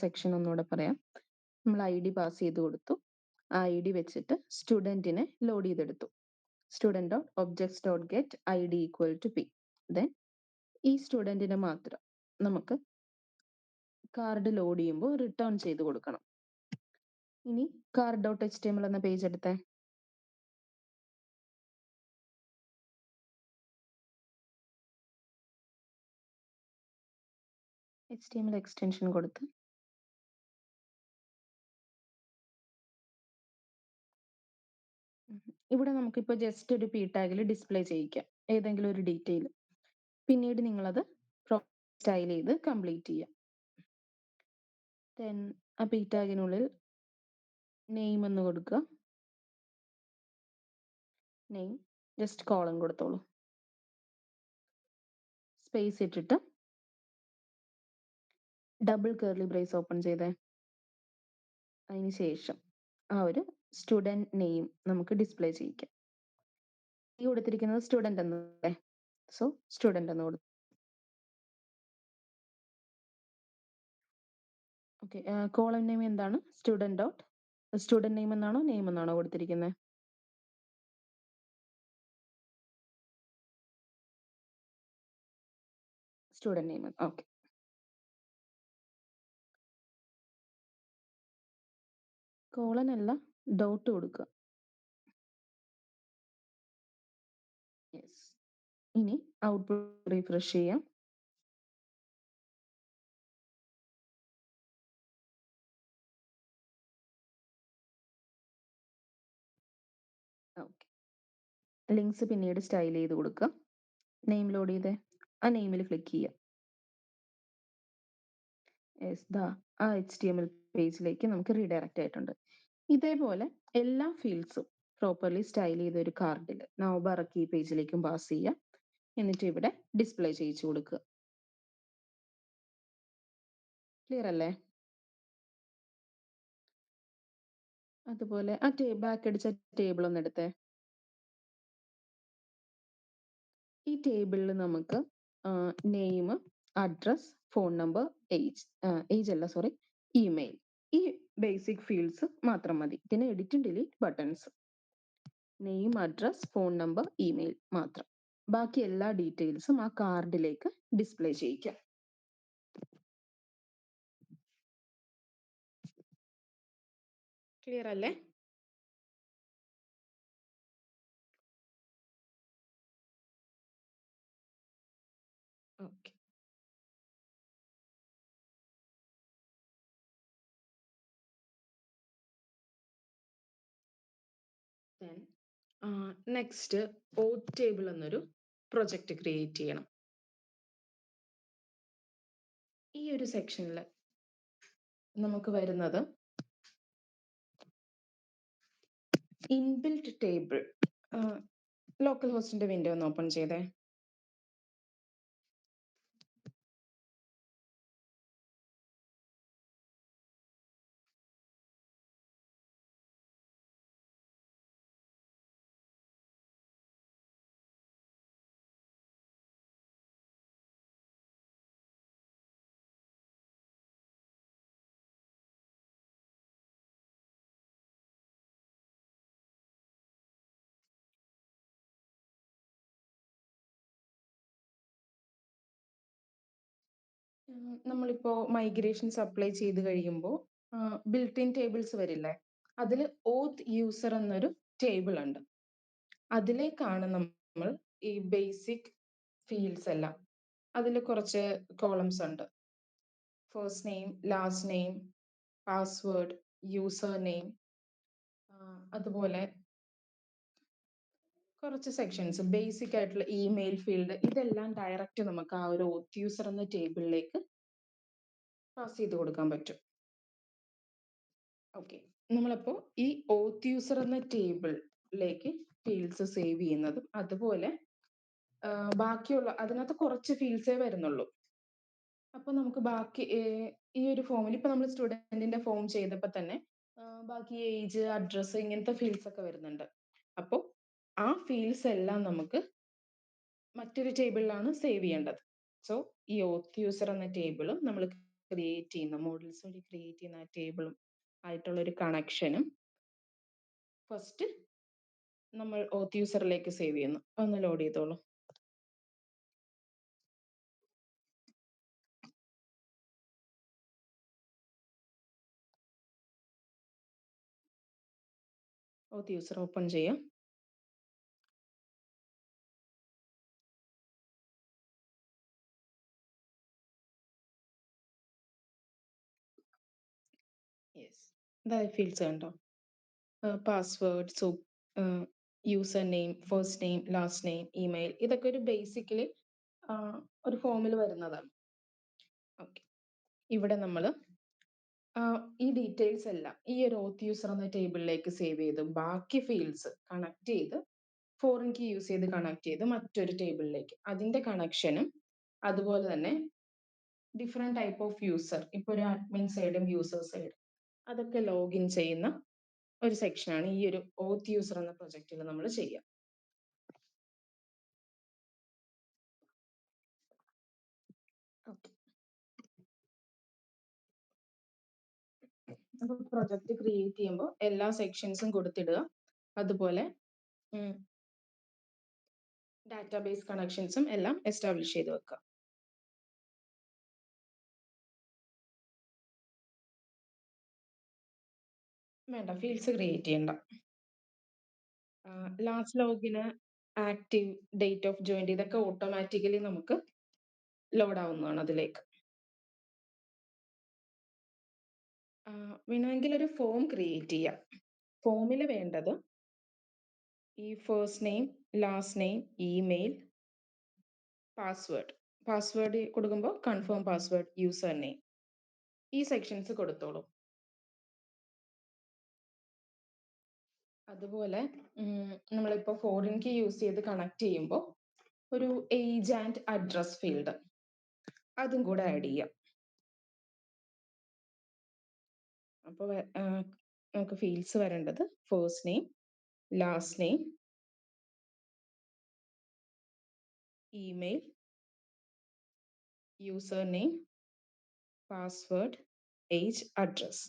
Section ഒന്നുകൂടെ പറയാം. നമ്മൾ ID പാസ് ചെയ്ത് കൊടുത്തു. ആ ID വെച്ചിട്ട് സ്റ്റുഡന്റിനെ ലോഡ് ചെയ്തെടുത്തു. student.objects.get id equal to p. Then ഈ സ്റ്റുഡന്റിനെ മാത്രം നമുക്ക് കാർഡ് ലോഡ് ചെയ്യുമ്പോൾ റിട്ടേൺ ചെയ്ത് കൊടുക്കണം. ഇനി card.html എന്ന പേജ് എടുത്തേ. HTML എക്സ്റ്റൻഷൻ കൊടുത്ത് ഇവിടെ നമുക്കിപ്പോൾ ജസ്റ്റ് ഒരു p ടാഗിൽ ഡിസ്പ്ലേ ചെയ്യിക്കാം ഏതെങ്കിലും ഒരു ഡീറ്റെയിൽ. പിന്നീട് നിങ്ങളത് സ്റ്റൈൽ ചെയ്ത് കംപ്ലീറ്റ് ചെയ്യാം. ദെൻ ആ p ടാഗിനുള്ളിൽ നെയിം എന്ന് കൊടുക്കുക. നെയിം ജസ്റ്റ് കോളം കൊടുത്തോളൂ. സ്പേസ് ഇട്ടിട്ട് ഡബിൾ കേർലി ബ്രേസ് ഓപ്പൺ ചെയ്തേ. അതിനുശേഷം ആ ഒരു സ്റ്റുഡന്റ് നെയിം നമുക്ക് ഡിസ്പ്ലേ ചെയ്യിക്കാം. ഈ കൊടുത്തിരിക്കുന്നത് സ്റ്റുഡന്റ് എന്നല്ലേ, സോ സ്റ്റുഡന്റ് എന്ന് കൊടുത്തു. ഓക്കെ, കോളം നെയിം എന്താണ്? സ്റ്റുഡന്റ് നെയിം എന്നാണോ നെയിം എന്നാണോ കൊടുത്തിരിക്കുന്നത്? Student name. ഓക്കെ, കോളൻ അല്ല ഡോട്ട് കൊടുക്കുക. യെസ്. ഇനി ഔട്ട്പുട്ട് റീഫ്രഷ് ചെയ്യാം. ഓക്കെ, ലിങ്ക്സ് പിന്നീട് സ്റ്റൈൽ ചെയ്ത് കൊടുക്കുക. നെയിം ലോഡ് ചെയ്തേ. ആ നെയിമിൽ ക്ലിക്ക് ചെയ്യുക. ആ HTML പേജിലേക്ക് നമുക്ക് റീഡയറക്റ്റ് ആയിട്ടുണ്ട്. ഇതേപോലെ എല്ലാ ഫീൽഡ്സും പ്രോപ്പർലി സ്റ്റൈൽ ചെയ്ത ഒരു കാർഡിൽ നവബാർ ഈ പേജിലേക്കും പാസ് ചെയ്യുക. എന്നിട്ട് ഇവിടെ ഡിസ്പ്ലേ ചെയ്യിച്ചു കൊടുക്കുക. ക്ലിയർ അല്ലേ? അതുപോലെ ആ ബാക്ക് അടിച്ച ടേബിൾ ഒന്ന് എടുത്തേ. ഈ ടേബിളിൽ നമുക്ക് name, address, phone number, age അല്ല സോറി ഇമെയിൽ, ഈ ബേസിക് ഫീൽഡ്സ് മാത്രം മതി. പിന്നെ edit delete buttons. Name, address, phone number, email മാത്രം. ബാക്കി എല്ലാ ഡീറ്റെയിൽസും ആ കാർഡിലേക്ക് ഡിസ്പ്ലേ ചെയ്യിക്കാം. ക്ലിയർ അല്ലേ? ഓക്കെ. നെക്സ്റ്റ് ഓത്ത് ടേബിൾ എന്നൊരു പ്രൊജക്റ്റ് ക്രിയേറ്റ് ചെയ്യണം. ഈ ഒരു സെക്ഷനിൽ നമുക്ക് വരുന്നത് ഇൻബിൽറ്റ് ടേബിൾ. ലോക്കൽ ഹോസ്റ്റിന്റെ വിൻഡോ ഒന്ന് ഓപ്പൺ ചെയ്തേ. നമ്മളിപ്പോ മൈഗ്രേഷൻസ് അപ്ലൈ ചെയ്ത് കഴിയുമ്പോൾ ബിൽറ്റ് ഇൻ ടേബിൾസ് വരില്ലേ, അതിൽ ഓത്ത് യൂസർ എന്നൊരു ടേബിൾ ഉണ്ട്. അതിലേക്കാണ് നമ്മൾ ഈ ബേസിക് ഫീൽഡ്സ് എല്ലാം. അതിൽ കുറച്ച് കോളംസ് ഉണ്ട്. First name, last name, password, user name, അതുപോലെ കുറച്ച് സെക്ഷൻസ് ബേസിക് ആയിട്ടുള്ള ഇമെയിൽ ഫീൽഡ്. ഇതെല്ലാം ഡയറക്റ്റ് നമുക്ക് ആ ഒരു ഓത്ത് യൂസർ എന്ന ടേബിളിലേക്ക് പാസ് ചെയ്ത് കൊടുക്കാൻ പറ്റും. ഓക്കെ, നമ്മളപ്പോ ഈ ഓത്ത് യൂസർ എന്ന ടേബിളിലേക്ക് ഫീൽഡ്സ് സേവ് ചെയ്യുന്നതും അതുപോലെ ബാക്കിയുള്ള അതിനകത്ത് കുറച്ച് ഫീൽഡ്സേ വരുന്നുള്ളൂ. അപ്പൊ നമുക്ക് ബാക്കി ഈ ഒരു ഫോമിൽ ഇപ്പൊ നമ്മൾ സ്റ്റുഡന്റിന്റെ ഫോം ചെയ്തപ്പോൾ തന്നെ ബാക്കി ഏജ്, അഡ്രസ്, ഇങ്ങനത്തെ ഫീൽഡ്സ് ഒക്കെ വരുന്നുണ്ട്. അപ്പോൾ ആ ഫീൽഡ്സ് എല്ലാം നമുക്ക് മറ്റൊരു ടേബിളിലാണ് സേവ് ചെയ്യേണ്ടത്. സോ ഈ ഓത്ത് യൂസർ എന്ന ടേബിളും നമ്മൾ ക്രിയേറ്റ് ചെയ്യുന്ന മോഡൽസ് വഴി ക്രിയേറ്റ് ചെയ്യുന്ന ആ ടേബിളും ആയിട്ടുള്ള ഒരു കണക്ഷനും ഫസ്റ്റ് നമ്മൾ ഓത്ത് യൂസറിലേക്ക് സേവ് ചെയ്യുന്നു. ഒന്ന് ലോഡ് ചെയ്തോളൂ. ഓത്ത് യൂസർ ഓപ്പൺ ചെയ്യാം. യെസ്, ഇതായി ഫീൽഡ്സ് കണ്ടോ? Password, user name, first name, last name, email, ഇതൊക്കെ ഒരു ബേസിക്കലി ഒരു ഫോമിൽ വരുന്നതാണ്. ഓക്കെ, ഇവിടെ നമ്മൾ ഈ ഡീറ്റെയിൽസ് എല്ലാം ഈ ഒരു ഓത്ത് യൂസർ എന്ന ടേബിളിലേക്ക് സേവ് ചെയ്ത് ബാക്കി ഫീൽഡ്സ് കണക്ട് ചെയ്ത് ഫോറിൻ കീ യൂസ് ചെയ്ത് കണക്ട് ചെയ്ത് മറ്റൊരു ടേബിളിലേക്ക് അതിന്റെ കണക്ഷനും അതുപോലെ തന്നെ ഡിഫറെന്റ് ടൈപ്പ് ഓഫ് യൂസർ, ഇപ്പൊ ഒരു അഡ്മിൻ സൈഡും യൂസർ സൈഡും അതൊക്കെ ലോഗിൻ ചെയ്യുന്ന ഒരു സെക്ഷനാണ് ഈ ഒരു ഓത്ത് യൂസർ എന്ന പ്രൊജക്റ്റിൽ നമ്മൾ ചെയ്യുക. ഓക്കെ, അപ്പൊ പ്രൊജക്ട് ക്രിയേറ്റ് ചെയ്യുമ്പോൾ എല്ലാ സെക്ഷൻസും കൊടുത്തിടുക. അതുപോലെ ഡാറ്റാബേസ് കണക്ഷൻസും എല്ലാം എസ്റ്റാബ്ലിഷ് ചെയ്ത് വെക്കുക. വേണ്ട, ഫീൽഡ്സ് ക്രിയേറ്റ് ചെയ്യണ്ട. Last login, active, date of joint, ഇതൊക്കെ ഓട്ടോമാറ്റിക്കലി നമുക്ക് ലോഡ് ആവുന്നതാണ് അതിലേക്ക്. വേണമെങ്കിൽ ഒരു ഫോം ക്രിയേറ്റ് ചെയ്യാം. ഫോമിൽ വേണ്ടത് ഈ first name, last name, email, password കൊടുക്കുമ്പോൾ കൺഫേം പാസ്വേഡ്, യൂസർ നെയിം, ഈ സെക്ഷൻസ് കൊടുത്തോളൂ. അതുപോലെ നമ്മളിപ്പോൾ ഫോറിൻ കീ യൂസ് ചെയ്ത് കണക്ട് ചെയ്യുമ്പോൾ ഒരു ഏജ് ആൻഡ് അഡ്രസ് ഫീൽഡ് അതും കൂടെ ആഡ് ചെയ്യാം. അപ്പോൾ നമുക്ക് ഫീൽഡ്സ് വരേണ്ടത് first name, last name, email, user name, password, age, address.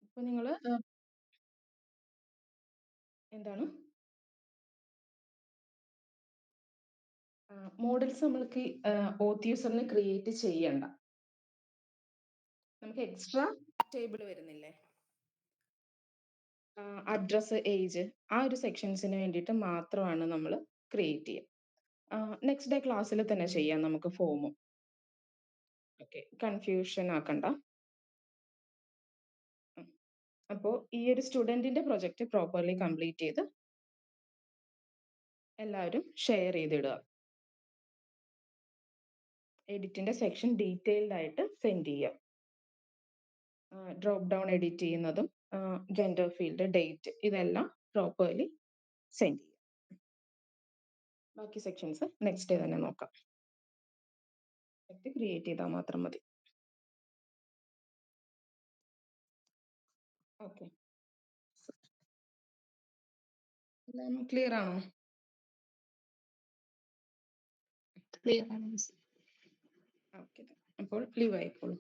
ഇപ്പൊ നിങ്ങൾ എന്താണ് മോഡൽസ് നമ്മൾക്ക് ഓത്ത് യൂസറിന് ക്രിയേറ്റ് ചെയ്യണ്ട. നമുക്ക് എക്സ്ട്രാ ടേബിൾ വരുന്നില്ലേ, അഡ്രസ്, ഏജ്, ആ ഒരു സെക്ഷൻസിന് വേണ്ടിയിട്ട് മാത്രമാണ് നമ്മൾ ക്രിയേറ്റ് ചെയ്യുക. നെക്സ്റ്റ് ഡേ ക്ലാസ്സിൽ തന്നെ ചെയ്യാം നമുക്ക് ഫോമും. ഓക്കെ, കൺഫ്യൂഷൻ ആക്കണ്ട. അപ്പോൾ ഈ ഒരു സ്റ്റുഡന്റിന്റെ പ്രൊജക്ട് പ്രോപ്പർലി കംപ്ലീറ്റ് ചെയ്ത് എല്ലാവരും ഷെയർ ചെയ്തിടുക. എഡിറ്റിന്റെ സെക്ഷൻ ഡീറ്റെയിൽഡ് ആയിട്ട് സെൻഡ് ചെയ്യാം. ഡ്രോപ്പ് ഡൗൺ എഡിറ്റ് ചെയ്യുന്നതും ജെൻഡർ ഫീൽഡ്, ഡേറ്റ്, ഇതെല്ലാം പ്രോപ്പർലി സെൻഡ് ചെയ്യാം. ബാക്കി സെക്ഷൻസ് നെക്സ്റ്റ് ഡേ തന്നെ നോക്കാം. ക്രിയേറ്റ് ചെയ്താൽ മാത്രം മതി. ഓക്കെ, എല്ലാം ക്ലിയർ ആണോ? ക്ലിയർ ആണ്. ഓക്കെ, അപ്പോൾ ലീവ് ആയിക്കോളൂ.